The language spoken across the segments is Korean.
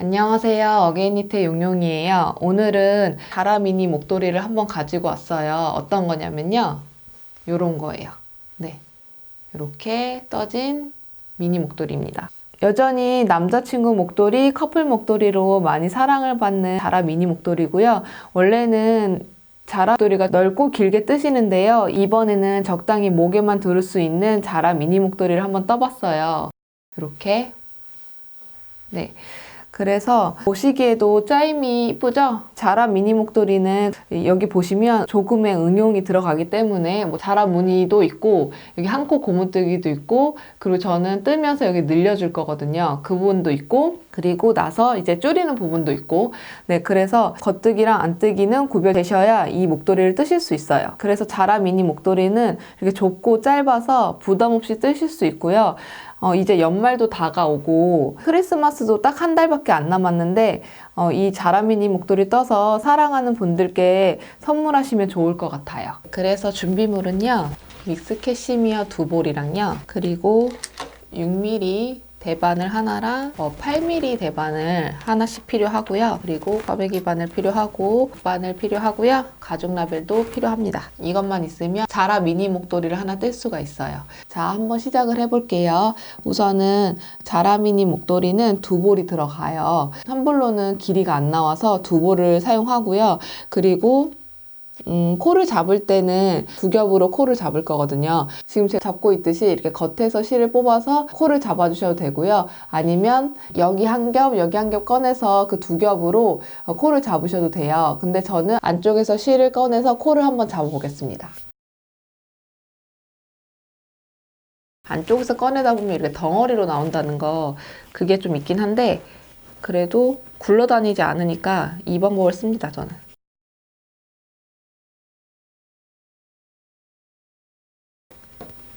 안녕하세요. 어게인니트의 용용이에요. 오늘은 자라 미니 목도리를 한번 가지고 왔어요. 어떤 거냐면요. 요런 거예요. 네. 이렇게 떠진 미니 목도리입니다. 여전히 남자친구 목도리, 커플 목도리로 많이 사랑을 받는 자라 미니 목도리고요. 원래는 자라 목도리가 넓고 길게 뜨시는데요. 이번에는 적당히 목에만 두를 수 있는 자라 미니 목도리를 한번 떠봤어요. 이렇게. 네. 그래서 보시기에도 짜임이 이쁘죠? 자라 미니 목도리는 여기 보시면 조금의 응용이 들어가기 때문에 뭐 자라 무늬도 있고 여기 한 코 고무뜨기도 있고 그리고 저는 뜨면서 여기 늘려줄 거거든요. 그 부분도 있고 그리고 나서 이제 줄이는 부분도 있고 네, 그래서 겉뜨기랑 안뜨기는 구별되셔야 이 목도리를 뜨실 수 있어요. 그래서 자라 미니 목도리는 이렇게 좁고 짧아서 부담 없이 뜨실 수 있고요. 이제 연말도 다가오고 크리스마스도 딱 한 달밖에 안 남았는데 이 자라 미니 목도리 떠서 사랑하는 분들께 선물하시면 좋을 것 같아요. 그래서 준비물은요. 믹스 캐시미어 2볼이랑요. 그리고 6mm 대바늘 하나랑 8mm 대바늘 하나씩 필요하고요. 그리고 꽈배기 바늘 필요하고 바늘 필요하고요. 가죽 라벨도 필요합니다. 이것만 있으면 자라 미니 목도리를 하나 뜰 수가 있어요. 자, 한번 시작을 해볼게요. 우선은 자라 미니 목도리는 2볼이 들어가요. 한 볼로는 길이가 안 나와서 2볼을 사용하고요. 그리고 코를 잡을 때는 두 겹으로 코를 잡을 거거든요. 지금 제가 잡고 있듯이 이렇게 겉에서 실을 뽑아서 코를 잡아주셔도 되고요. 아니면 여기 한 겹, 여기 한 겹 꺼내서 그 두 겹으로 코를 잡으셔도 돼요. 근데 저는 안쪽에서 실을 꺼내서 코를 한번 잡아보겠습니다. 안쪽에서 꺼내다 보면 이렇게 덩어리로 나온다는 거 그게 좀 있긴 한데 그래도 굴러다니지 않으니까 이 방법을 씁니다, 저는.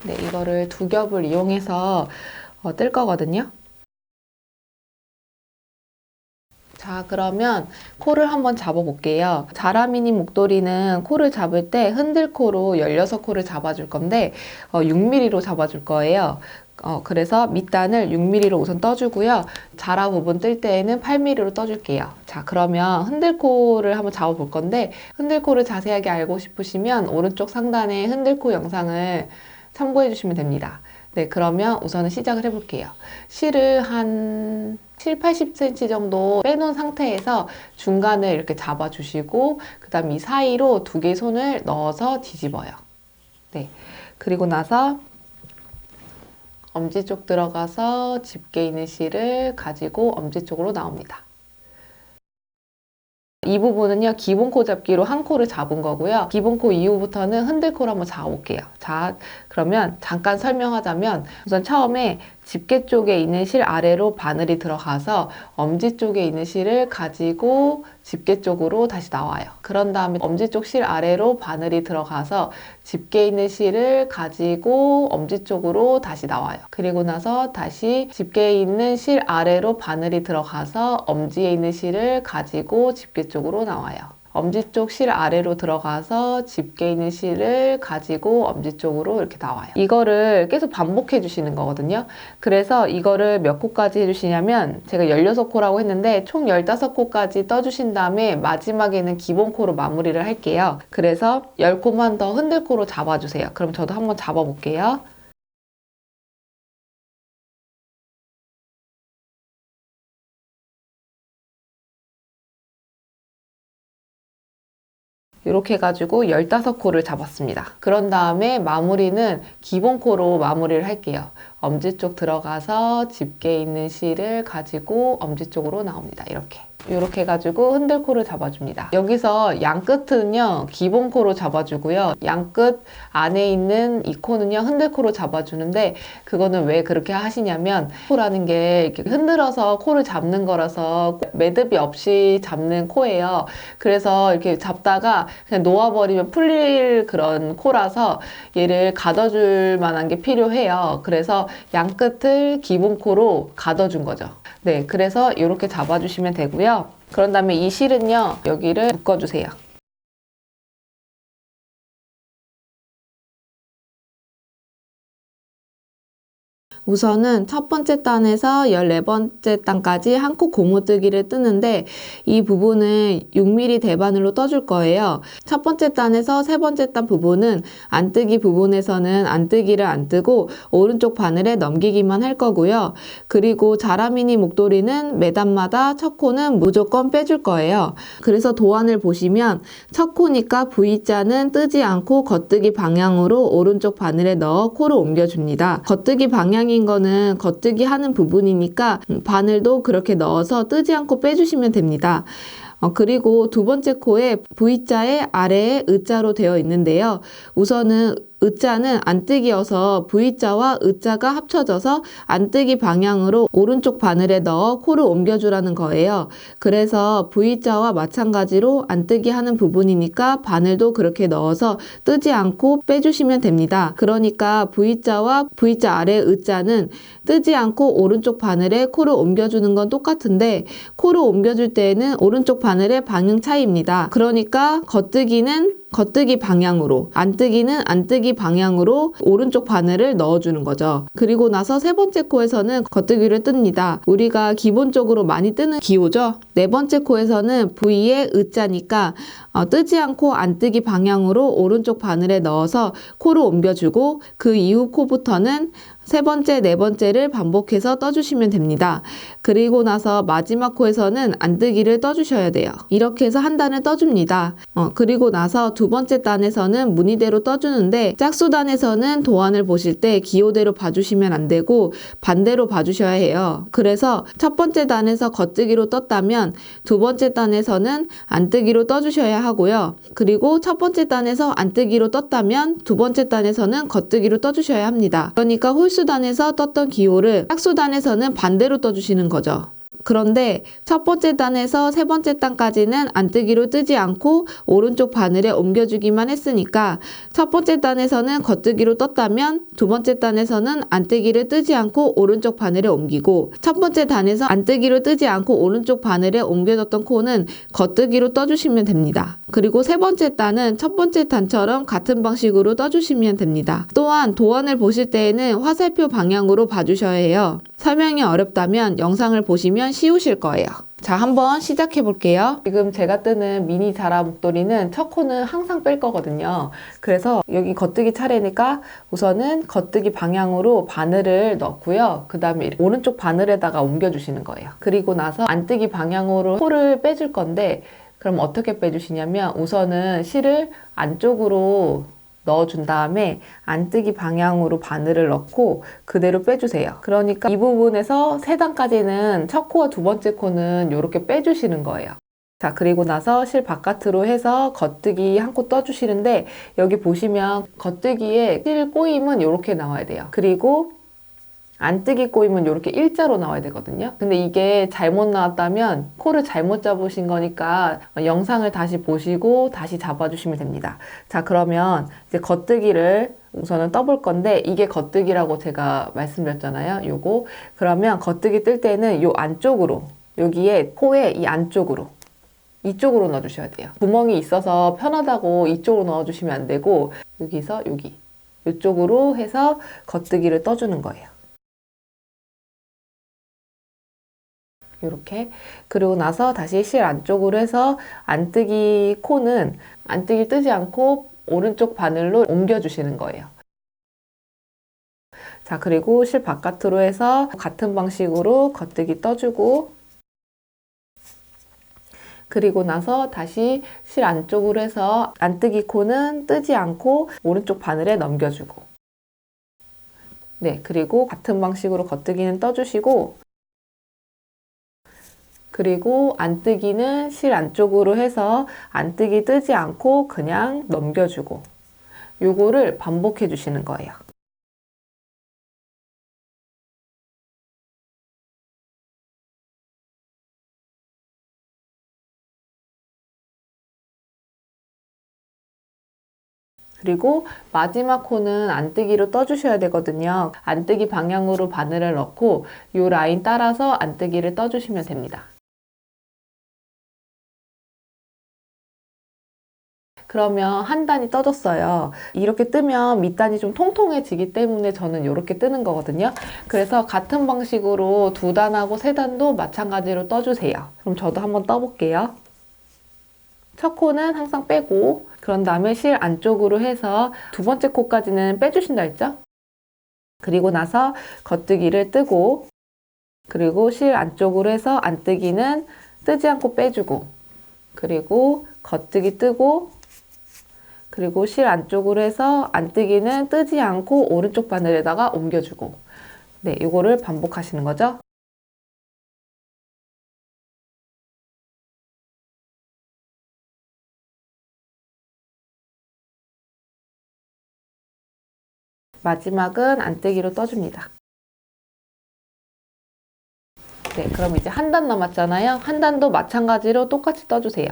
네, 이거를 두 겹을 이용해서 뜰 거거든요. 자, 그러면 코를 한번 잡아볼게요. 자라 미니 목도리는 코를 잡을 때 흔들코로 16코를 잡아줄 건데 6mm로 잡아줄 거예요. 그래서 밑단을 6mm로 우선 떠주고요. 자라 부분 뜰 때에는 8mm로 떠줄게요. 자, 그러면 흔들코를 한번 잡아볼 건데 흔들코를 자세하게 알고 싶으시면 오른쪽 상단에 흔들코 영상을 참고해 주시면 됩니다. 네, 그러면 우선은 시작을 해볼게요. 실을 한 7, 80cm 정도 빼놓은 상태에서 중간을 이렇게 잡아주시고 그 다음 이 사이로 두 개의 손을 넣어서 뒤집어요. 네, 그리고 나서 엄지 쪽 들어가서 집게 있는 실을 가지고 엄지 쪽으로 나옵니다. 이 부분은요, 기본 코 잡기로 한 코를 잡은 거고요. 기본 코 이후부터는 흔들 코를 한번 잡아볼게요. 자, 그러면 잠깐 설명하자면 우선 처음에 집게 쪽에 있는 실 아래로 바늘이 들어가서 엄지 쪽에 있는 실을 가지고 집게 쪽으로 다시 나와요. 그런 다음에 엄지 쪽 실 아래로 바늘이 들어가서 집게 있는 실을 가지고 엄지 쪽으로 다시 나와요. 그리고 나서 다시 집게 있는 실 아래로 바늘이 들어가서 엄지에 있는 실을 가지고 집게 쪽으로 나와요. 엄지 쪽 실 아래로 들어가서 집게 있는 실을 가지고 엄지 쪽으로 이렇게 나와요. 이거를 계속 반복해 주시는 거거든요. 그래서 이거를 몇 코까지 해주시냐면 제가 16코라고 했는데 총 15코까지 떠주신 다음에 마지막에는 기본 코로 마무리를 할게요. 그래서 10코만 더 흔들코로 잡아주세요. 그럼 저도 한번 잡아볼게요. 이렇게 해가지고 15코를 잡았습니다. 그런 다음에 마무리는 기본 코로 마무리를 할게요. 엄지 쪽 들어가서 집게 있는 실을 가지고 엄지 쪽으로 나옵니다. 이렇게 해가지고 흔들코를 잡아줍니다. 여기서 양 끝은요 기본 코로 잡아주고요. 양 끝 안에 있는 이 코는요 흔들코로 잡아주는데 그거는 왜 그렇게 하시냐면 코라는 게 이렇게 흔들어서 코를 잡는 거라서 매듭이 없이 잡는 코예요. 그래서 이렇게 잡다가 그냥 놓아버리면 풀릴 그런 코라서 얘를 가둬줄 만한 게 필요해요. 그래서 양 끝을 기본 코로 가둬준 거죠. 네, 그래서 이렇게 잡아주시면 되고요. 그런 다음에 이 실은요, 여기를 묶어주세요. 우선은 첫 번째 단에서 14번째 단까지 한 코 고무뜨기를 뜨는데 이 부분은 6mm 대바늘로 떠줄 거예요. 첫 번째 단에서 세 번째 단 부분은 안뜨기 부분에서는 안뜨기를 안 뜨고 오른쪽 바늘에 넘기기만 할 거고요. 그리고 자라미니 목도리는 매단마다 첫 코는 무조건 빼줄 거예요. 그래서 도안을 보시면 첫 코니까 V자는 뜨지 않고 겉뜨기 방향으로 오른쪽 바늘에 넣어 코를 옮겨줍니다. 겉뜨기 방향인 거는 겉뜨기 하는 부분이니까 바늘도 그렇게 넣어서 뜨지 않고 빼주시면 됩니다. 그리고 두 번째 코에 V자의 아래에 의자로 되어 있는데요. 우선은 의자는 안뜨기여서 V자와 의자가 합쳐져서 안뜨기 방향으로 오른쪽 바늘에 넣어 코를 옮겨주라는 거예요. 그래서 V자와 마찬가지로 안뜨기 하는 부분이니까 바늘도 그렇게 넣어서 뜨지 않고 빼주시면 됩니다. 그러니까 V자와 V자 아래 의자는 뜨지 않고 오른쪽 바늘에 코를 옮겨주는 건 똑같은데 코를 옮겨줄 때에는 오른쪽 바늘의 방향 차이입니다. 그러니까 겉뜨기는 겉뜨기 방향으로, 안뜨기는 안뜨기 방향으로 오른쪽 바늘을 넣어주는 거죠. 그리고 나서 세 번째 코에서는 겉뜨기를 뜹니다. 우리가 기본적으로 많이 뜨는 기호죠. 네 번째 코에서는 V의 의자니까 뜨지 않고 안뜨기 방향으로 오른쪽 바늘에 넣어서 코를 옮겨주고 그 이후 코부터는 세 번째, 네 번째를 반복해서 떠주시면 됩니다. 그리고 나서 마지막 코에서는 안뜨기를 떠주셔야 돼요. 이렇게 해서 한 단을 떠줍니다. 그리고 나서 두 번째 단에서는 무늬대로 떠주는데 짝수단에서는 도안을 보실 때 기호대로 봐주시면 안 되고 반대로 봐주셔야 해요. 그래서 첫 번째 단에서 겉뜨기로 떴다면 두 번째 단에서는 안뜨기로 떠주셔야 하고요. 그리고 첫 번째 단에서 안뜨기로 떴다면 두 번째 단에서는 겉뜨기로 떠주셔야 합니다. 그러니까 홀수단에서 떴던 기호를 짝수단에서는 반대로 떠주시는 거죠. 그런데 첫 번째 단에서 세 번째 단까지는 안뜨기로 뜨지 않고 오른쪽 바늘에 옮겨주기만 했으니까 첫 번째 단에서는 겉뜨기로 떴다면 두 번째 단에서는 안뜨기를 뜨지 않고 오른쪽 바늘에 옮기고 첫 번째 단에서 안뜨기로 뜨지 않고 오른쪽 바늘에 옮겨졌던 코는 겉뜨기로 떠주시면 됩니다. 그리고 세 번째 단은 첫 번째 단처럼 같은 방식으로 떠주시면 됩니다. 또한 도안을 보실 때에는 화살표 방향으로 봐주셔야 해요. 설명이 어렵다면 영상을 보시면 쉬우실 거예요. 자, 한번 시작해 볼게요. 지금 제가 뜨는 미니 자라 목도리는 첫 코는 항상 뺄 거거든요. 그래서 여기 겉뜨기 차례니까 우선은 겉뜨기 방향으로 바늘을 넣고요. 그 다음에 오른쪽 바늘에다가 옮겨주시는 거예요. 그리고 나서 안뜨기 방향으로 코를 빼줄 건데 그럼 어떻게 빼주시냐면 우선은 실을 안쪽으로 넣어준 다음에 안뜨기 방향으로 바늘을 넣고 그대로 빼주세요. 그러니까 이 부분에서 세 단까지는 첫 코와 두 번째 코는 이렇게 빼주시는 거예요. 자, 그리고 나서 실 바깥으로 해서 겉뜨기 한 코 떠주시는데 여기 보시면 겉뜨기에 실 꼬임은 이렇게 나와야 돼요. 그리고 안뜨기 꼬임은 이렇게 일자로 나와야 되거든요. 근데 이게 잘못 나왔다면 코를 잘못 잡으신 거니까 영상을 다시 보시고 다시 잡아주시면 됩니다. 자, 그러면 이제 겉뜨기를 우선은 떠볼 건데 이게 겉뜨기라고 제가 말씀드렸잖아요. 요거. 그러면 겉뜨기 뜰 때는 요 안쪽으로, 여기에 코의 이 안쪽으로 이쪽으로 넣어주셔야 돼요. 구멍이 있어서 편하다고 이쪽으로 넣어주시면 안 되고 여기서 여기 이쪽으로 해서 겉뜨기를 떠주는 거예요. 이렇게. 그리고 나서 다시 실 안쪽으로 해서 안뜨기 코는 안뜨기 뜨지 않고 오른쪽 바늘로 옮겨주시는 거예요. 자, 그리고 실 바깥으로 해서 같은 방식으로 겉뜨기 떠주고 그리고 나서 다시 실 안쪽으로 해서 안뜨기 코는 뜨지 않고 오른쪽 바늘에 넘겨주고 네, 그리고 같은 방식으로 겉뜨기는 떠주시고 그리고 안뜨기는 실 안쪽으로 해서 안뜨기 뜨지 않고 그냥 넘겨주고 요거를 반복해 주시는 거예요. 그리고 마지막 코는 안뜨기로 떠주셔야 되거든요. 안뜨기 방향으로 바늘을 넣고 요 라인 따라서 안뜨기를 떠주시면 됩니다. 그러면 한 단이 떠졌어요. 이렇게 뜨면 밑단이 좀 통통해지기 때문에 저는 이렇게 뜨는 거거든요. 그래서 같은 방식으로 두 단하고 세 단도 마찬가지로 떠주세요. 그럼 저도 한번 떠볼게요. 첫 코는 항상 빼고, 그런 다음에 실 안쪽으로 해서 두 번째 코까지는 빼주신다 했죠? 그리고 나서 겉뜨기를 뜨고, 그리고 실 안쪽으로 해서 안뜨기는 뜨지 않고 빼주고, 그리고 겉뜨기 뜨고, 그리고 실 안쪽으로 해서 안뜨기는 뜨지 않고 오른쪽 바늘에다가 옮겨주고, 네, 이거를 반복하시는 거죠. 마지막은 안뜨기로 떠줍니다. 네, 그럼 이제 한 단 남았잖아요. 한 단도 마찬가지로 똑같이 떠주세요.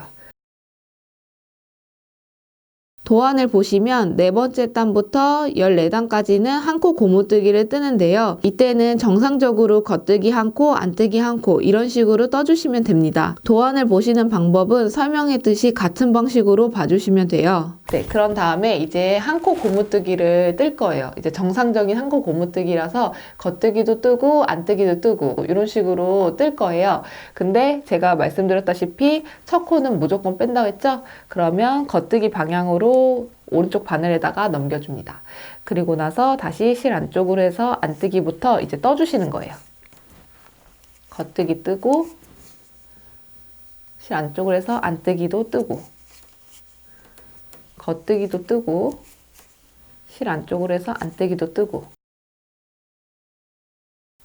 도안을 보시면 네 번째 단부터 14단까지는 한 코 고무뜨기를 뜨는데요. 이때는 정상적으로 겉뜨기 한 코, 안뜨기 한 코 이런 식으로 떠주시면 됩니다. 도안을 보시는 방법은 설명했듯이 같은 방식으로 봐주시면 돼요. 네, 그런 다음에 이제 한 코 고무뜨기를 뜰 거예요. 이제 정상적인 한 코 고무뜨기라서 겉뜨기도 뜨고 안뜨기도 뜨고 이런 식으로 뜰 거예요. 근데 제가 말씀드렸다시피 첫 코는 무조건 뺀다고 했죠? 그러면 겉뜨기 방향으로 오른쪽 바늘에다가 넘겨줍니다. 그리고 나서 다시 실 안쪽으로 해서 안뜨기부터 이제 떠주시는 거예요. 겉뜨기 뜨고, 실 안쪽으로 해서 안뜨기도 뜨고, 겉뜨기도 뜨고, 실 안쪽으로 해서 안뜨기도 뜨고,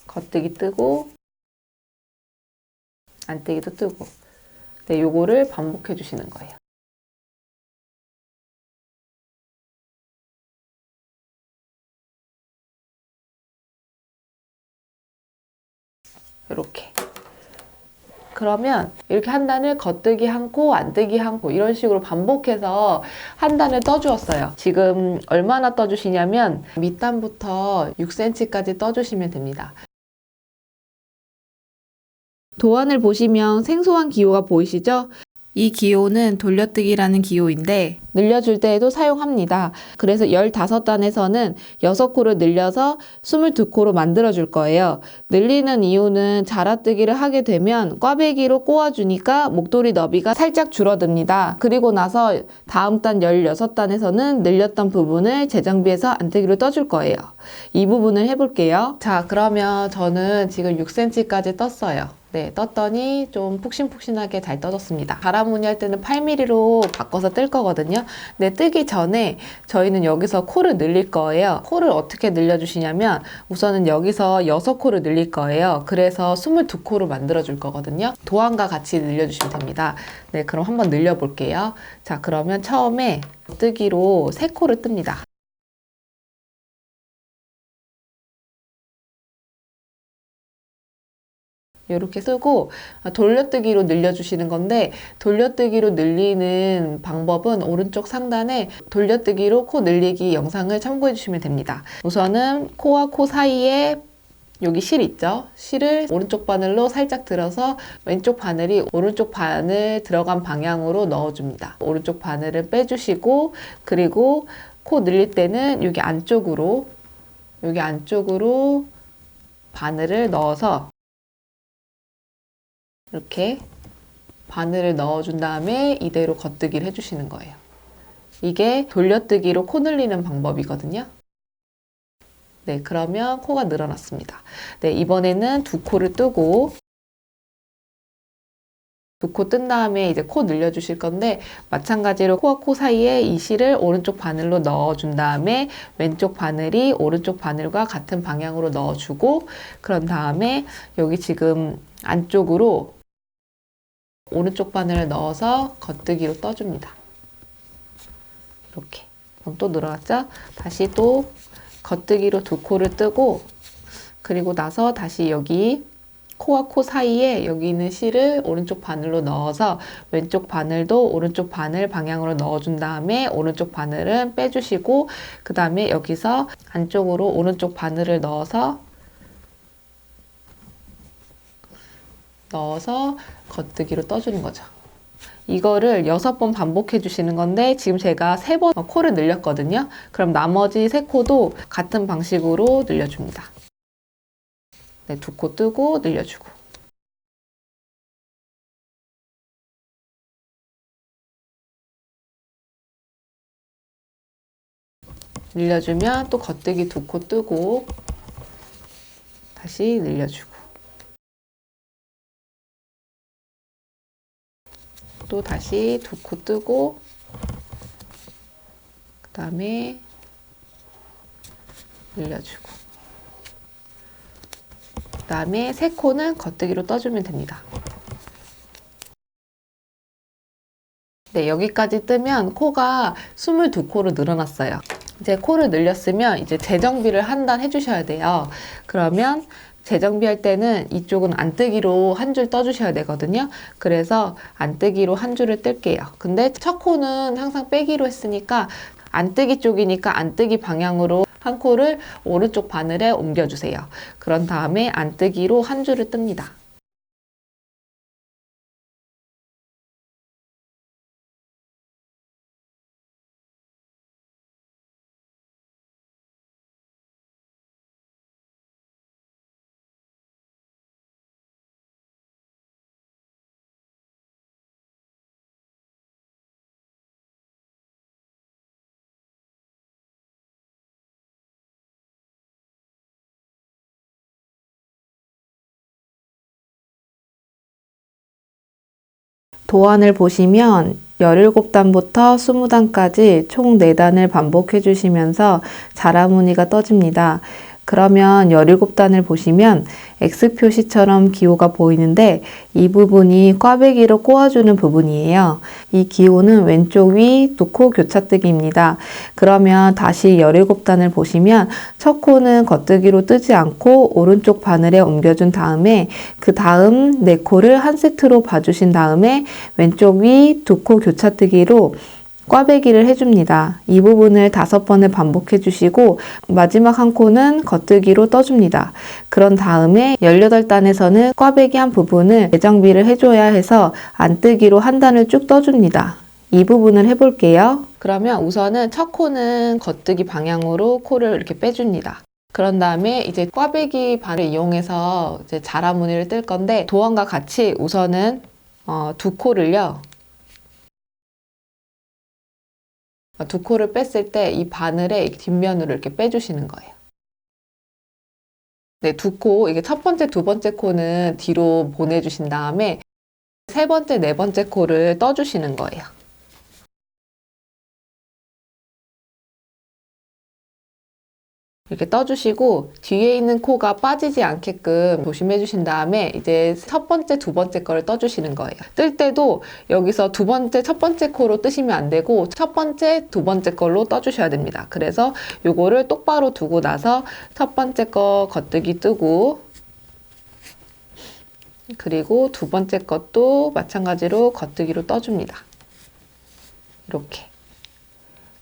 겉뜨기 뜨고, 안뜨기도 뜨고. 네, 요거를 반복해 주시는 거예요. 이렇게. 그러면 이렇게 한 단을 겉뜨기 한 코, 안뜨기 한 코 이런 식으로 반복해서 한 단을 떠주었어요. 지금 얼마나 떠주시냐면 밑단부터 6cm까지 떠주시면 됩니다. 도안을 보시면 생소한 기호가 보이시죠? 이 기호는 돌려뜨기라는 기호인데 늘려줄 때에도 사용합니다. 그래서 15단에서는 6코를 늘려서 22코로 만들어줄 거예요. 늘리는 이유는 잘라뜨기를 하게 되면 꽈배기로 꼬아주니까 목도리 너비가 살짝 줄어듭니다. 그리고 나서 다음 단 16단에서는 늘렸던 부분을 재정비해서 안뜨기로 떠줄 거예요. 이 부분을 해볼게요. 자, 그러면 저는 지금 6cm까지 떴어요. 네, 떴더니 좀 푹신푹신하게 잘 떠졌습니다. 가라무늬 할 때는 8mm로 바꿔서 뜰 거거든요. 근데 뜨기 전에 저희는 여기서 코를 늘릴 거예요. 코를 어떻게 늘려주시냐면 우선은 여기서 6코를 늘릴 거예요. 그래서 22코로 만들어 줄 거거든요. 도안과 같이 늘려주시면 됩니다. 네, 그럼 한번 늘려볼게요. 자, 그러면 처음에 뜨기로 3코를 뜹니다. 이렇게 쓰고 돌려뜨기로 늘려주시는 건데 돌려뜨기로 늘리는 방법은 오른쪽 상단에 돌려뜨기로 코 늘리기 영상을 참고해 주시면 됩니다. 우선은 코와 코 사이에 여기 실 있죠? 실을 오른쪽 바늘로 살짝 들어서 왼쪽 바늘이 오른쪽 바늘 들어간 방향으로 넣어줍니다. 오른쪽 바늘을 빼주시고 그리고 코 늘릴 때는 여기 안쪽으로 바늘을 넣어서 이렇게 바늘을 넣어준 다음에 이대로 겉뜨기를 해주시는 거예요. 이게 돌려뜨기로 코 늘리는 방법이거든요. 네, 그러면 코가 늘어났습니다. 네, 이번에는 2코를 뜨고 2코 뜬 다음에 이제 코 늘려주실 건데 마찬가지로 코와 코 사이에 이 실을 오른쪽 바늘로 넣어준 다음에 왼쪽 바늘이 오른쪽 바늘과 같은 방향으로 넣어주고 그런 다음에 여기 지금 안쪽으로 오른쪽 바늘을 넣어서 겉뜨기로 떠줍니다. 이렇게. 그럼 또 늘어났죠? 다시 또 겉뜨기로 2코를 뜨고 그리고 나서 다시 여기 코와 코 사이에 여기 있는 실을 오른쪽 바늘로 넣어서 왼쪽 바늘도 오른쪽 바늘 방향으로 넣어준 다음에 오른쪽 바늘은 빼주시고 그 다음에 여기서 안쪽으로 오른쪽 바늘을 넣어서 겉뜨기로 떠주는 거죠. 이거를 6번 반복해 주시는 건데 지금 제가 3번 코를 늘렸거든요. 그럼 나머지 3코도 같은 방식으로 늘려줍니다. 네, 2코 뜨고 늘려주고. 늘려주면 또 겉뜨기 2코 뜨고 다시 늘려주고 또 다시 2코 뜨고 그 다음에 늘려주고 그 다음에 3코는 겉뜨기로 떠주면 됩니다. 네, 여기까지 뜨면 코가 22코로 늘어났어요. 이제 코를 늘렸으면 이제 재정비를 한 단 해주셔야 돼요. 그러면 재정비할 때는 이쪽은 안뜨기로 한 줄 떠주셔야 되거든요. 그래서 안뜨기로 한 줄을 뜰게요. 근데 첫 코는 항상 빼기로 했으니까 안뜨기 쪽이니까 안뜨기 방향으로 한 코를 오른쪽 바늘에 옮겨주세요. 그런 다음에 안뜨기로 한 줄을 뜹니다. 도안을 보시면 17단부터 20단까지 총 4단을 반복해 주시면서 자라무늬가 떠집니다. 그러면 17단을 보시면 X 표시처럼 기호가 보이는데 이 부분이 꽈배기로 꼬아주는 부분이에요. 이 기호는 왼쪽 위 2코 교차뜨기입니다. 그러면 다시 17단을 보시면 첫 코는 겉뜨기로 뜨지 않고 오른쪽 바늘에 옮겨준 다음에 그 다음 4코를 한 세트로 봐주신 다음에 왼쪽 위 2코 교차뜨기로 꽈배기를 해줍니다. 이 부분을 5번을 반복해 주시고 마지막 한 코는 겉뜨기로 떠줍니다. 그런 다음에 18단에서는 꽈배기 한 부분을 재정비를 해줘야 해서 안뜨기로 한 단을 쭉 떠줍니다. 이 부분을 해볼게요. 그러면 우선은 첫 코는 겉뜨기 방향으로 코를 이렇게 빼줍니다. 그런 다음에 이제 꽈배기 바늘을 이용해서 이제 자라무늬를 뜰 건데 도안과 같이 우선은 2코를요. 2코를 뺐을 때 이 바늘의 뒷면으로 이렇게 빼주시는 거예요. 네, 2코, 이게 첫 번째, 두 번째 코는 뒤로 보내주신 다음에 세 번째, 네 번째 코를 떠주시는 거예요. 이렇게 떠주시고 뒤에 있는 코가 빠지지 않게끔 조심해 주신 다음에 이제 첫 번째, 두 번째 거를 떠주시는 거예요. 뜰 때도 여기서 두 번째, 첫 번째 코로 뜨시면 안 되고 첫 번째, 두 번째 걸로 떠주셔야 됩니다. 그래서 요거를 똑바로 두고 나서 첫 번째 거 겉뜨기 뜨고 그리고 두 번째 것도 마찬가지로 겉뜨기로 떠줍니다. 이렇게.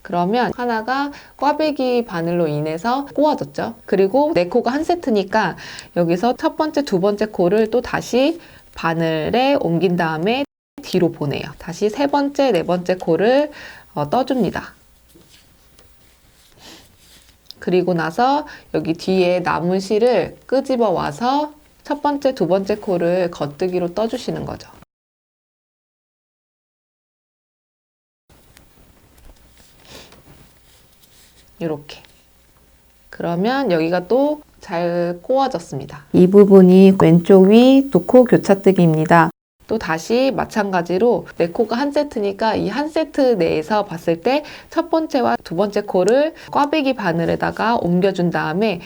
그러면 하나가 꽈배기 바늘로 인해서 꼬아졌죠. 그리고 네 코가 한 세트니까 여기서 첫 번째, 두 번째 코를 또 다시 바늘에 옮긴 다음에 뒤로 보내요. 다시 세 번째, 네 번째 코를 떠줍니다. 그리고 나서 여기 뒤에 남은 실을 끄집어 와서 첫 번째, 두 번째 코를 겉뜨기로 떠주시는 거죠. 이렇게. 그러면 여기가 또 잘 꼬아졌습니다. 이 부분이 왼쪽 위 2코 교차뜨기입니다. 또 다시 마찬가지로 4코가 한 세트니까 이 한 세트 내에서 봤을 때 첫 번째와 두 번째 코를 꽈배기 바늘에다가 옮겨준 다음에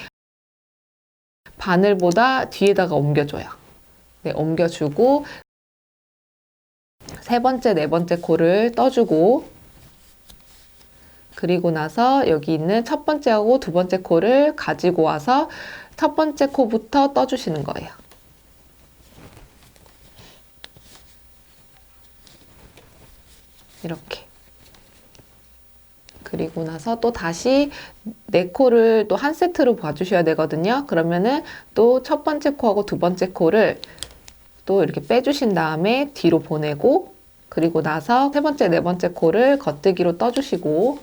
바늘보다 뒤에다가 옮겨줘요. 네, 옮겨주고 세 번째, 네 번째 코를 떠주고 그리고 나서 여기 있는 첫 번째하고 두 번째 코를 가지고 와서 첫 번째 코부터 떠주시는 거예요. 이렇게. 그리고 나서 또 다시 네 코를 또 한 세트로 봐주셔야 되거든요. 그러면은 또 첫 번째 코하고 두 번째 코를 또 이렇게 빼주신 다음에 뒤로 보내고 그리고 나서 세 번째, 네 번째 코를 겉뜨기로 떠주시고,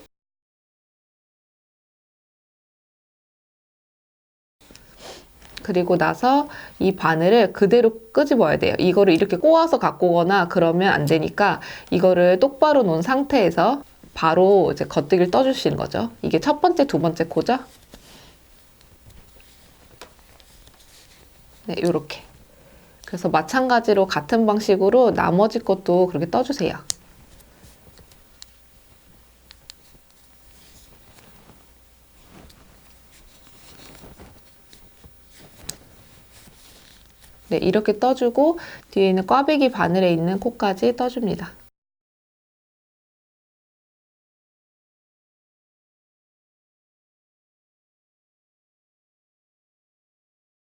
그리고 나서 이 바늘을 그대로 끄집어야 돼요. 이거를 이렇게 꼬아서 갖고 오거나 그러면 안 되니까 이거를 똑바로 놓은 상태에서 바로 이제 겉뜨기를 떠주시는 거죠. 이게 첫 번째, 두 번째 코죠. 네, 요렇게. 그래서 마찬가지로 같은 방식으로 나머지 것도 그렇게 떠주세요. 네, 이렇게 떠주고 뒤에 있는 꽈배기 바늘에 있는 코까지 떠줍니다.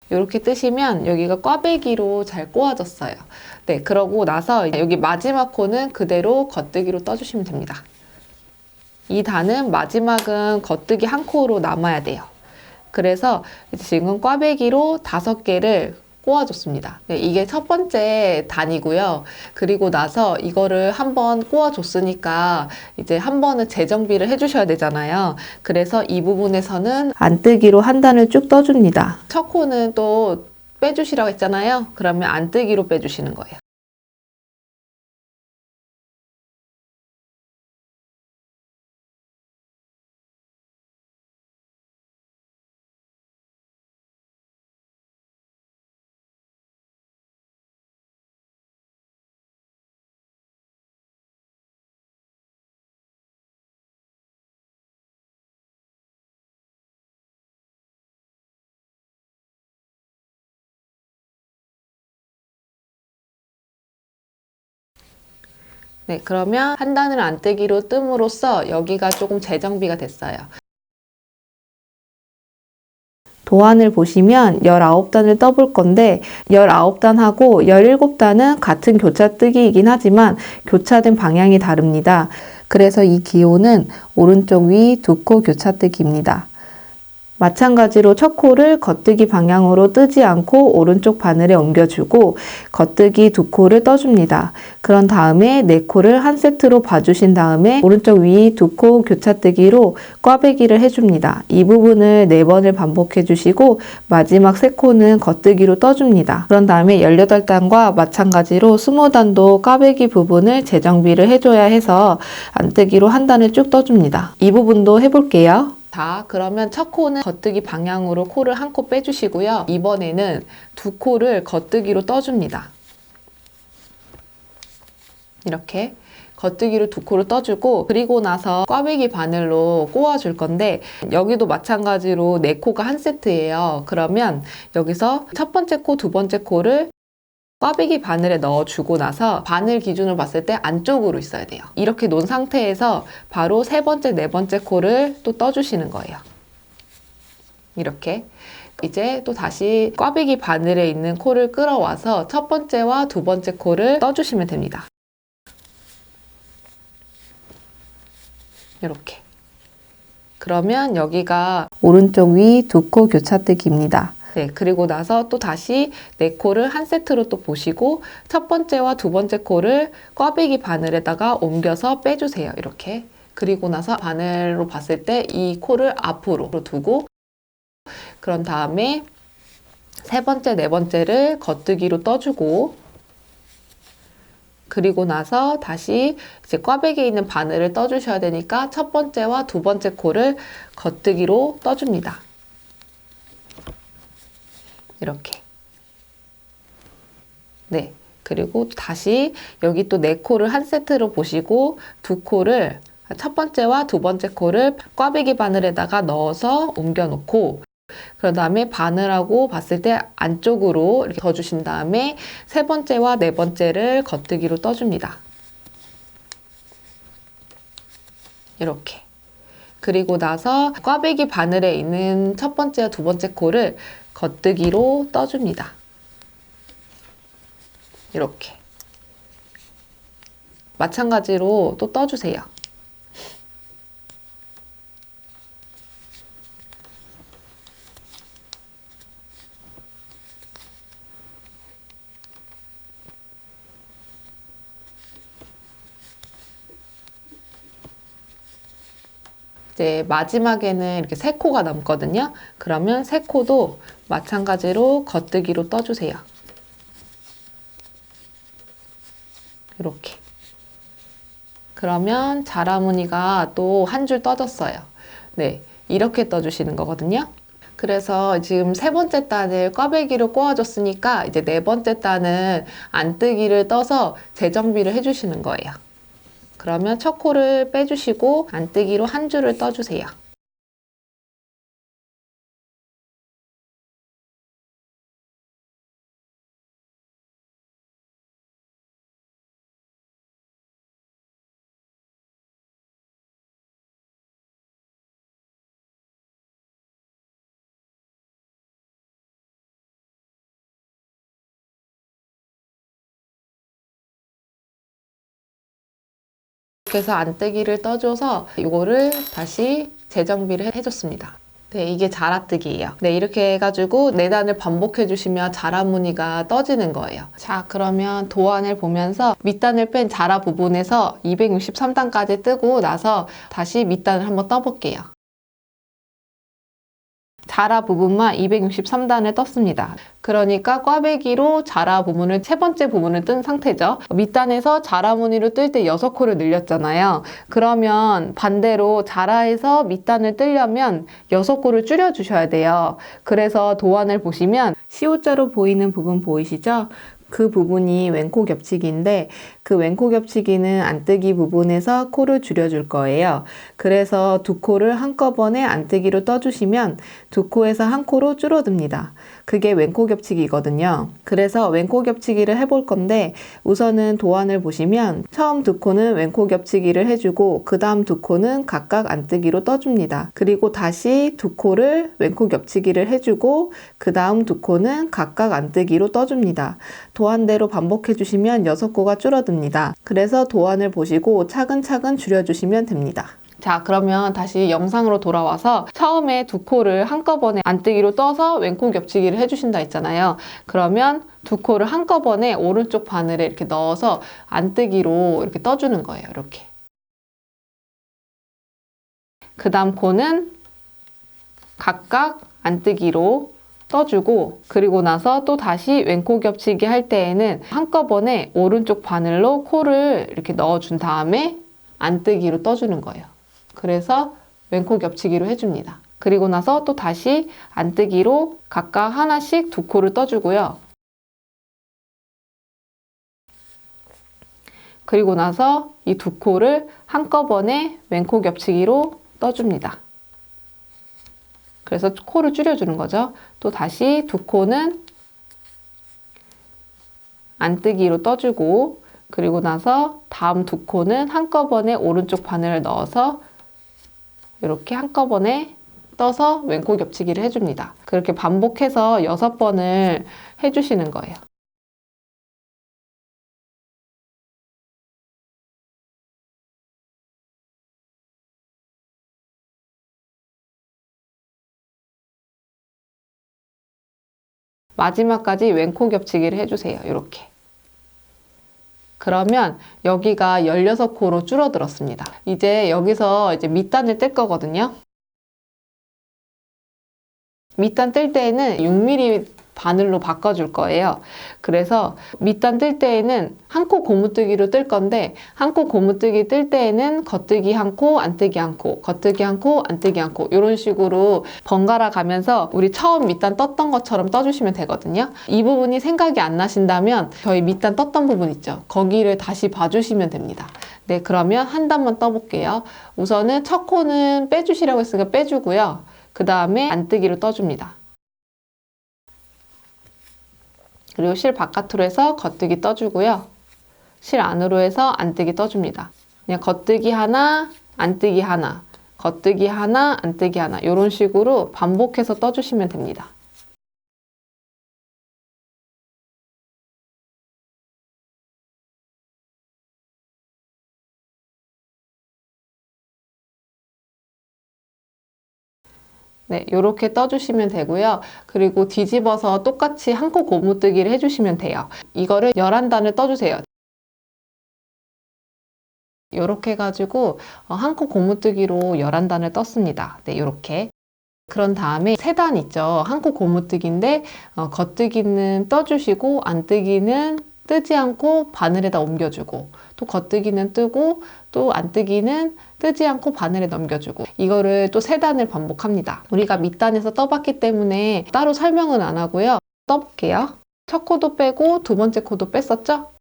이렇게 뜨시면 여기가 꽈배기로 잘 꼬아졌어요. 네, 그러고 나서 여기 마지막 코는 그대로 겉뜨기로 떠주시면 됩니다. 이 단은 마지막은 겉뜨기 한 코로 남아야 돼요. 그래서 지금 꽈배기로 5개를 꼬아줬습니다. 네, 이게 첫 번째 단이고요. 그리고 나서 이거를 한번 꼬아줬으니까 이제 한 번은 재정비를 해주셔야 되잖아요. 그래서 이 부분에서는 안뜨기로 한 단을 쭉 떠줍니다. 첫 코는 또 빼주시라고 했잖아요. 그러면 안뜨기로 빼주시는 거예요. 네, 그러면 한 단을 안뜨기로 뜸으로써 여기가 조금 재정비가 됐어요. 도안을 보시면 19단을 떠볼 건데 19단하고 17단은 같은 교차뜨기이긴 하지만 교차된 방향이 다릅니다. 그래서 이 기호는 오른쪽 위 두 코 교차뜨기입니다. 마찬가지로 첫 코를 겉뜨기 방향으로 뜨지 않고 오른쪽 바늘에 옮겨주고 겉뜨기 두 코를 떠줍니다. 그런 다음에 네 코를 한 세트로 봐주신 다음에 오른쪽 위 두 코 교차뜨기로 꽈배기를 해줍니다. 이 부분을 4번을 반복해 주시고 마지막 세 코는 겉뜨기로 떠줍니다. 그런 다음에 18단과 마찬가지로 20단도 꽈배기 부분을 재정비를 해줘야 해서 안뜨기로 한 단을 쭉 떠줍니다. 이 부분도 해볼게요. 자, 그러면 첫 코는 겉뜨기 방향으로 코를 한 코 빼주시고요. 이번에는 두 코를 겉뜨기로 떠줍니다. 이렇게 겉뜨기로 두 코를 떠주고 그리고 나서 꽈배기 바늘로 꼬아줄 건데 여기도 마찬가지로 네 코가 한 세트예요. 그러면 여기서 첫 번째 코, 두 번째 코를 꽈배기 바늘에 넣어주고 나서 바늘 기준으로 봤을 때 안쪽으로 있어야 돼요. 이렇게 놓은 상태에서 바로 세 번째, 네 번째 코를 또 떠주시는 거예요. 이렇게. 이제 또 다시 꽈배기 바늘에 있는 코를 끌어와서 첫 번째와 두 번째 코를 떠주시면 됩니다. 이렇게. 그러면 여기가 오른쪽 위 두 코 교차뜨기입니다. 네, 그리고 나서 또 다시 네 코를 한 세트로 또 보시고 첫 번째와 두 번째 코를 꽈배기 바늘에다가 옮겨서 빼주세요. 이렇게. 그리고 나서 바늘로 봤을 때 이 코를 앞으로 두고 그런 다음에 세 번째, 네 번째를 겉뜨기로 떠주고 그리고 나서 다시 이제 꽈배기에 있는 바늘을 떠주셔야 되니까 첫 번째와 두 번째 코를 겉뜨기로 떠줍니다. 이렇게. 네. 그리고 다시 여기 또 네 코를 한 세트로 보시고 두 코를 첫 번째와 두 번째 코를 꽈배기 바늘에다가 넣어서 옮겨 놓고 그런 다음에 바늘하고 봤을 때 안쪽으로 이렇게 더 주신 다음에 세 번째와 네 번째를 겉뜨기로 떠줍니다. 이렇게. 그리고 나서 꽈배기 바늘에 있는 첫 번째와 두 번째 코를 겉뜨기로 떠줍니다. 이렇게. 마찬가지로 또 떠주세요. 이제 마지막에는 이렇게 세 코가 남거든요. 그러면 세 코도 마찬가지로 겉뜨기로 떠주세요. 이렇게. 그러면 자라무늬가 또 한 줄 떠졌어요. 네, 이렇게 떠주시는 거거든요. 그래서 지금 세 번째 단을 꽈배기로 꼬아줬으니까 이제 네 번째 단은 안뜨기를 떠서 재정비를 해주시는 거예요. 그러면 첫 코를 빼주시고 안뜨기로 한 줄을 떠주세요. 이렇게 해서 안뜨기를 떠줘서 이거를 다시 재정비를 해줬습니다. 네, 이게 자라뜨기예요. 네, 이렇게 해가지고 4단을 반복해 주시면 자라무늬가 떠지는 거예요. 자, 그러면 도안을 보면서 밑단을 뺀 자라 부분에서 263단까지 뜨고 나서 다시 밑단을 한번 떠볼게요. 자라 부분만 263단을 떴습니다. 그러니까 꽈배기로 자라 부분을 세 번째 부분을 뜬 상태죠. 밑단에서 자라 무늬로 뜰 때 6코를 늘렸잖아요. 그러면 반대로 자라에서 밑단을 뜨려면 6코를 줄여주셔야 돼요. 그래서 도안을 보시면 C자로 보이는 부분 보이시죠? 그 부분이 왼코 겹치기인데 그 왼코 겹치기는 안뜨기 부분에서 코를 줄여줄 거예요. 그래서 두 코를 한꺼번에 안뜨기로 떠주시면 두 코에서 한 코로 줄어듭니다. 그게 왼코 겹치기거든요. 그래서 왼코 겹치기를 해볼 건데 우선은 도안을 보시면 처음 두 코는 왼코 겹치기를 해주고 그 다음 두 코는 각각 안뜨기로 떠줍니다. 그리고 다시 두 코를 왼코 겹치기를 해주고 그 다음 두 코는 각각 안뜨기로 떠줍니다. 도안대로 반복해 주시면 6코가 줄어듭니다. 그래서 도안을 보시고 차근차근 줄여주시면 됩니다. 자, 그러면 다시 영상으로 돌아와서 처음에 두 코를 한꺼번에 안뜨기로 떠서 왼코 겹치기를 해주신다 했잖아요. 그러면 두 코를 한꺼번에 오른쪽 바늘에 이렇게 넣어서 안뜨기로 이렇게 떠주는 거예요. 이렇게. 그 다음 코는 각각 안뜨기로 떠주고 그리고 나서 또 다시 왼코 겹치기 할 때에는 한꺼번에 오른쪽 바늘로 코를 이렇게 넣어준 다음에 안뜨기로 떠주는 거예요. 그래서 왼코 겹치기로 해줍니다. 그리고 나서 또 다시 안뜨기로 각각 하나씩 두 코를 떠주고요. 그리고 나서 이 두 코를 한꺼번에 왼코 겹치기로 떠줍니다. 그래서 코를 줄여주는 거죠. 또 다시 두 코는 안뜨기로 떠주고 그리고 나서 다음 두 코는 한꺼번에 오른쪽 바늘을 넣어서 이렇게 한꺼번에 떠서 왼코 겹치기를 해줍니다. 그렇게 반복해서 6번을 해주시는 거예요. 마지막까지 왼코 겹치기를 해주세요. 이렇게. 그러면 여기가 16코로 줄어들었습니다. 이제 여기서 이제 밑단을 뜰 거거든요. 밑단 뜰 때에는 6mm 바늘로 바꿔줄 거예요. 그래서 밑단 뜰 때에는 한 코 고무뜨기로 뜰 건데 한 코 고무뜨기 뜰 때에는 겉뜨기 한 코, 안뜨기 한 코, 겉뜨기 한 코, 안뜨기 한 코 이런 식으로 번갈아 가면서 우리 처음 밑단 떴던 것처럼 떠주시면 되거든요. 이 부분이 생각이 안 나신다면 저희 밑단 떴던 부분 있죠. 거기를 다시 봐주시면 됩니다. 네, 그러면 한 단만 떠볼게요. 우선은 첫 코는 빼주시라고 했으니까 빼주고요. 그 다음에 안뜨기로 떠줍니다. 그리고 실 바깥으로 해서 겉뜨기 떠주고요. 실 안으로 해서 안뜨기 떠줍니다. 그냥 겉뜨기 하나, 안뜨기 하나, 겉뜨기 하나, 안뜨기 하나 이런 식으로 반복해서 떠주시면 됩니다. 네, 이렇게 떠주시면 되고요. 그리고 뒤집어서 똑같이 한 코 고무뜨기를 해주시면 돼요. 이거를 11단을 떠주세요. 요렇게 해가지고 한 코 고무뜨기로 11단을 떴습니다. 네, 요렇게. 그런 다음에 3단 있죠. 한 코 고무뜨기인데 겉뜨기는 떠주시고 안뜨기는 뜨지 않고 바늘에다 옮겨주고, 또 겉뜨기는 뜨고 또 안뜨기는 뜨지 않고 바늘에 넘겨주고, 이거를 또 3단을 반복합니다. 우리가 밑단에서 떠봤기 때문에 따로 설명은 안 하고요. 떠볼게요. 첫 코도 빼고 두 번째 코도 뺐었죠?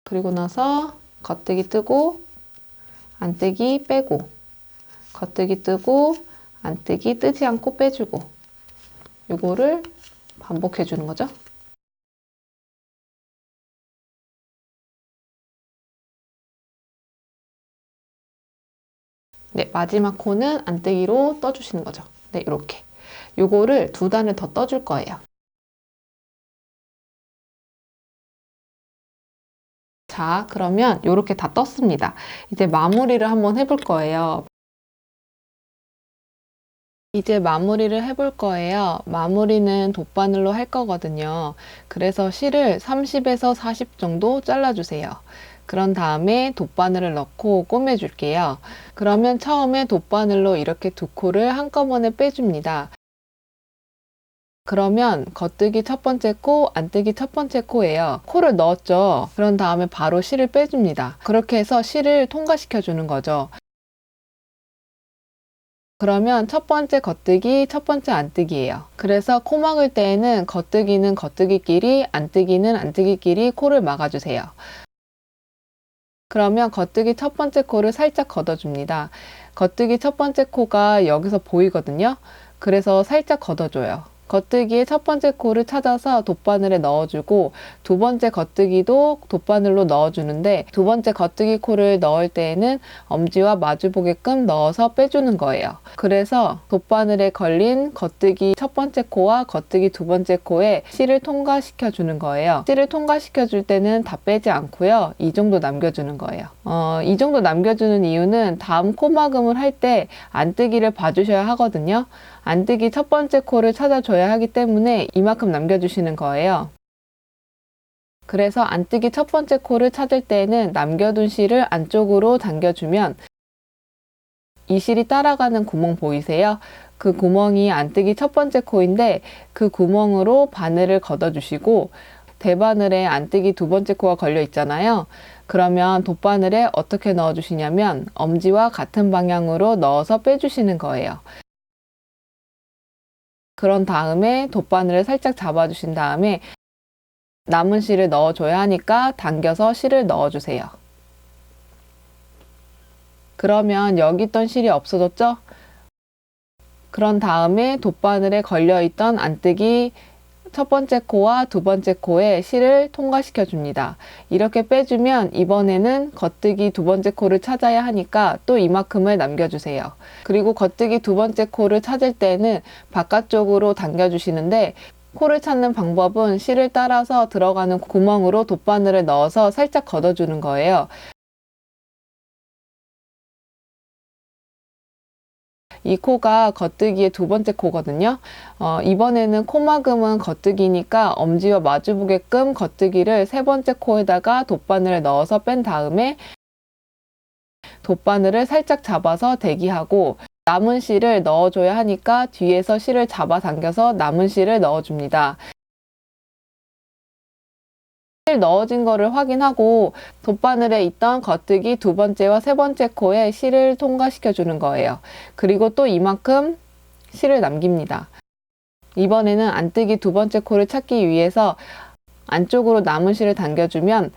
그리고 나서 겉뜨기 뜨고 안뜨기 빼고, 겉뜨기 뜨고 안뜨기 뜨지 않고 빼주고, 이거를 반복해 주는 거죠. 네, 마지막 코는 안뜨기로 떠주시는 거죠. 네, 이렇게. 요거를 2단을 더 떠줄 거예요. 자, 그러면 이렇게 다 떴습니다. 이제 마무리를 한번 해볼 거예요. 마무리는 돗바늘로 할 거거든요. 그래서 실을 30에서 40 정도 잘라주세요. 그런 다음에 돗바늘을 넣고 꼬매줄게요. 그러면 처음에 돗바늘로 이렇게 2코를 한꺼번에 빼줍니다. 그러면 겉뜨기 첫 번째 코, 안뜨기 첫 번째 코예요. 코를 넣었죠. 그런 다음에 바로 실을 빼줍니다. 그렇게 해서 실을 통과시켜 주는 거죠. 그러면 첫 번째 겉뜨기, 첫 번째 안뜨기예요. 그래서 코 막을 때에는 겉뜨기는 겉뜨기끼리, 안뜨기는 안뜨기끼리 코를 막아주세요. 그러면 겉뜨기 첫 번째 코를 살짝 걷어줍니다. 겉뜨기 첫 번째 코가 여기서 보이거든요. 그래서 살짝 걷어줘요. 겉뜨기의 첫 번째 코를 찾아서 돗바늘에 넣어주고, 두 번째 겉뜨기도 돗바늘로 넣어주는데, 두 번째 겉뜨기 코를 넣을 때에는 엄지와 마주보게끔 넣어서 빼주는 거예요. 그래서 돗바늘에 걸린 겉뜨기 첫 번째 코와 겉뜨기 두 번째 코에 실을 통과시켜 주는 거예요. 실을 통과시켜 줄 때는 다 빼지 않고요. 이 정도 남겨주는 거예요. 이 정도 남겨주는 이유는 다음 코막음을 할 때 안뜨기를 봐주셔야 하거든요. 안뜨기 첫 번째 코를 찾아줘야 하기 때문에 이만큼 남겨주시는 거예요. 그래서 안뜨기 첫 번째 코를 찾을 때는 남겨둔 실을 안쪽으로 당겨주면 이 실이 따라가는 구멍 보이세요? 그 구멍이 안뜨기 첫 번째 코인데, 그 구멍으로 바늘을 걷어주시고, 대바늘에 안뜨기 두 번째 코가 걸려 있잖아요. 그러면 돗바늘에 어떻게 넣어주시냐면 엄지와 같은 방향으로 넣어서 빼주시는 거예요. 그런 다음에 돗바늘을 살짝 잡아주신 다음에 남은 실을 넣어줘야 하니까 당겨서 실을 넣어주세요. 그러면 여기 있던 실이 없어졌죠? 그런 다음에 돗바늘에 걸려있던 안뜨기 첫 번째 코와 두 번째 코에 실을 통과시켜 줍니다. 이렇게 빼주면 이번에는 겉뜨기 두 번째 코를 찾아야 하니까 또 이만큼을 남겨주세요. 그리고 겉뜨기 두 번째 코를 찾을 때는 바깥쪽으로 당겨주시는데, 코를 찾는 방법은 실을 따라서 들어가는 구멍으로 돗바늘을 넣어서 살짝 걷어주는 거예요. 이 코가 겉뜨기의 두 번째 코거든요. 이번에는 코막음은 겉뜨기니까 엄지와 마주보게끔 겉뜨기를 세 번째 코에다가 돗바늘을 넣어서 뺀 다음에 돗바늘을 살짝 잡아서 대기하고, 남은 실을 넣어줘야 하니까 뒤에서 실을 잡아당겨서 남은 실을 넣어줍니다. 실 넣어진 거를 확인하고 돗바늘에 있던 겉뜨기 두 번째와 세 번째 코에 실을 통과시켜 주는 거예요. 그리고 또 이만큼 실을 남깁니다. 이번에는 안뜨기 두 번째 코를 찾기 위해서 안쪽으로 남은 실을 당겨주면,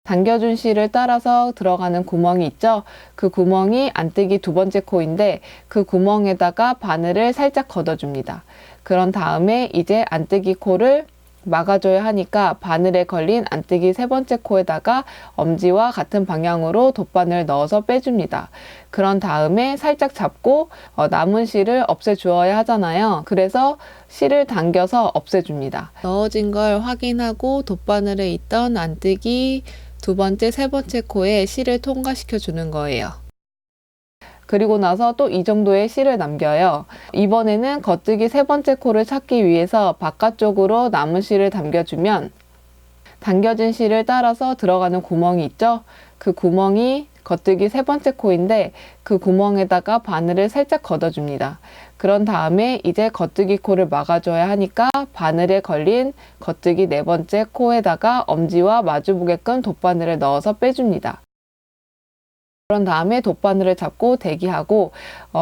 당겨준 실을 따라서 들어가는 구멍이 있죠? 그 구멍이 안뜨기 두 번째 코인데, 그 구멍에다가 바늘을 살짝 걷어줍니다. 그런 다음에 이제 안뜨기 코를 막아줘야 하니까 바늘에 걸린 안뜨기 세 번째 코에다가 엄지와 같은 방향으로 돗바늘 넣어서 빼줍니다. 그런 다음에 살짝 잡고 남은 실을 없애주어야 하잖아요. 그래서 실을 당겨서 없애줍니다. 넣어진 걸 확인하고 돗바늘에 있던 안뜨기 두 번째, 세 번째 코에 실을 통과시켜 주는 거예요. 그리고 나서 또 이 정도의 실을 남겨요. 이번에는 겉뜨기 세 번째 코를 찾기 위해서 바깥쪽으로 남은 실을 당겨주면 당겨진 실을 따라서 들어가는 구멍이 있죠? 그 구멍이 겉뜨기 세 번째 코인데 그 구멍에다가 바늘을 살짝 걷어줍니다. 그런 다음에 이제 겉뜨기 코를 막아줘야 하니까 바늘에 걸린 겉뜨기 네 번째 코에다가 엄지와 마주보게끔 돗바늘을 넣어서 빼줍니다. 그런 다음에 돗바늘을 잡고 대기하고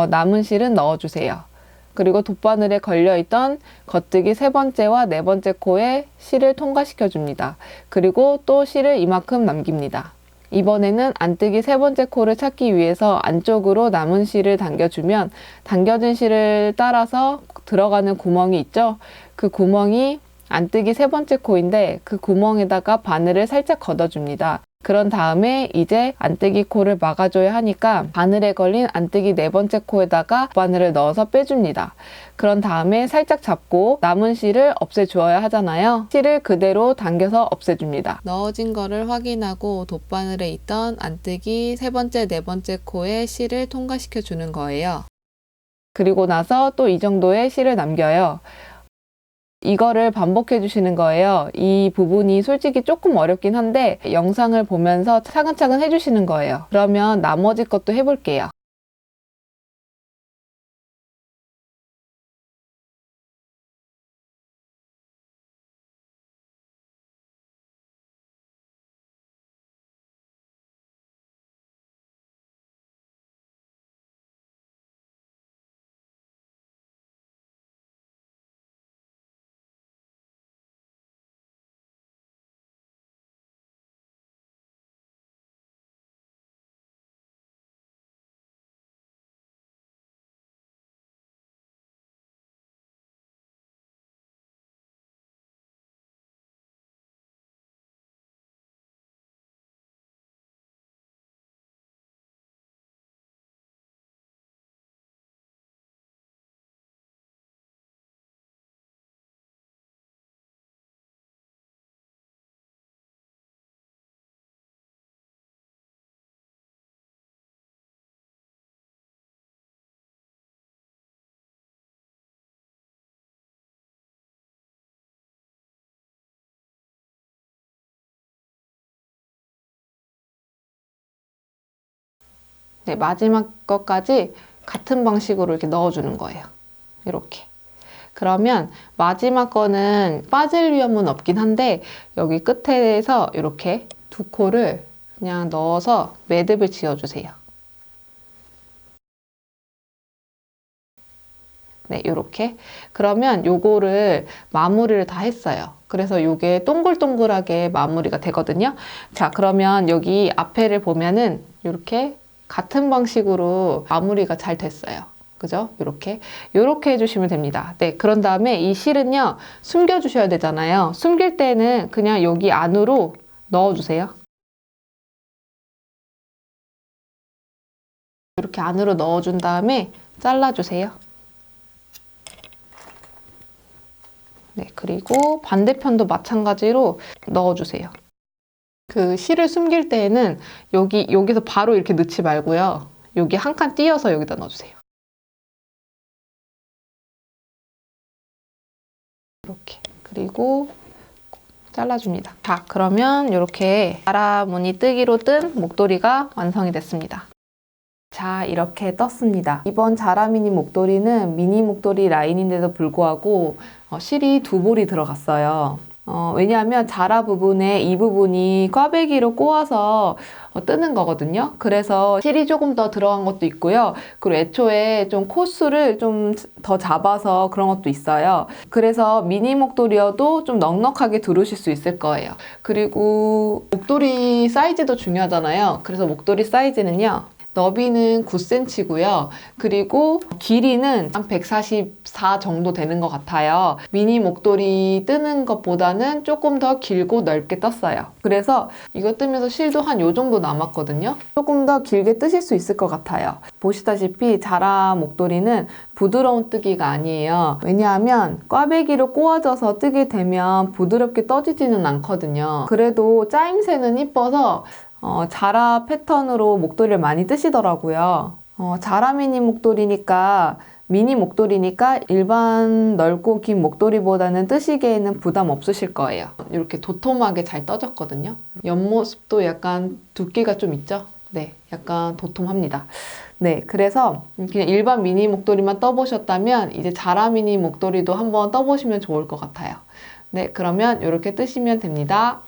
남은 실은 넣어주세요. 그리고 돗바늘에 걸려있던 겉뜨기 세 번째와 네 번째 코에 실을 통과시켜 줍니다. 그리고 또 실을 이만큼 남깁니다. 이번에는 안뜨기 세 번째 코를 찾기 위해서 안쪽으로 남은 실을 당겨주면 당겨진 실을 따라서 들어가는 구멍이 있죠? 그 구멍이 안뜨기 세 번째 코인데 그 구멍에다가 바늘을 살짝 걷어줍니다. 그런 다음에 이제 안뜨기 코를 막아줘야 하니까 바늘에 걸린 안뜨기 네 번째 코에다가 바늘을 넣어서 빼줍니다. 그런 다음에 살짝 잡고 남은 실을 없애주어야 하잖아요. 실을 그대로 당겨서 없애줍니다. 넣어진 거를 확인하고 돗바늘에 있던 안뜨기 세 번째, 네 번째 코에 실을 통과시켜 주는 거예요. 그리고 나서 또 이 정도의 실을 남겨요. 이거를 반복해 주시는 거예요. 이 부분이 솔직히 조금 어렵긴 한데 영상을 보면서 차근차근 해주시는 거예요. 그러면 나머지 것도 해볼게요. 네, 마지막 것까지 같은 방식으로 이렇게 넣어주는 거예요. 이렇게. 그러면 마지막 거는 빠질 위험은 없긴 한데 여기 끝에서 이렇게 두 코를 그냥 넣어서 매듭을 지어주세요. 네, 이렇게. 그러면 요거를 마무리를 다 했어요. 그래서 요게 동글동글하게 마무리가 되거든요. 자, 그러면 여기 앞에를 보면은 이렇게 같은 방식으로 마무리가 잘 됐어요. 그죠? 이렇게 해주시면 됩니다. 네, 그런 다음에 이 실은요 숨겨 주셔야 되잖아요. 숨길 때는 그냥 여기 안으로 넣어 주세요. 이렇게 안으로 넣어 준 다음에 잘라 주세요. 네, 그리고 반대편도 마찬가지로 넣어 주세요. 그 실을 숨길 때에는 여기서 바로 이렇게 넣지 말고요. 여기 한 칸 띄어서 여기다 넣어주세요. 이렇게. 그리고 잘라줍니다. 자, 그러면 이렇게 자라 무늬 뜨기로 뜬 목도리가 완성이 됐습니다. 자, 이렇게 떴습니다. 이번 자라 미니 목도리는 미니 목도리 라인인데도 불구하고 실이 두 볼이 들어갔어요. 왜냐하면 자라 부분에 이 부분이 꽈배기로 꼬아서 뜨는 거거든요. 그래서 실이 조금 더 들어간 것도 있고요. 그리고 애초에 좀 코수를 좀 더 잡아서 그런 것도 있어요. 그래서 미니 목도리여도 좀 넉넉하게 두르실 수 있을 거예요. 그리고 목도리 사이즈도 중요하잖아요. 그래서 목도리 사이즈는요. 너비는 9cm고요. 그리고 길이는 한 144 정도 되는 것 같아요. 미니 목도리 뜨는 것보다는 조금 더 길고 넓게 떴어요. 그래서 이거 뜨면서 실도 한 요 정도 남았거든요. 조금 더 길게 뜨실 수 있을 것 같아요. 보시다시피 자라 목도리는 부드러운 뜨기가 아니에요. 왜냐하면 꽈배기로 꼬아져서 뜨게 되면 부드럽게 떠지지는 않거든요. 그래도 짜임새는 이뻐서 자라 패턴으로 목도리를 많이 뜨시더라고요. 자라 미니 목도리니까 미니 목도리니까 일반 넓고 긴 목도리보다는 뜨시기에는 부담 없으실 거예요. 이렇게 도톰하게 잘 떠졌거든요. 옆모습도 약간 두께가 좀 있죠? 네, 약간 도톰합니다. 네, 그래서 그냥 일반 미니 목도리만 떠보셨다면 이제 자라 미니 목도리도 한번 떠보시면 좋을 것 같아요. 네, 그러면 이렇게 뜨시면 됩니다.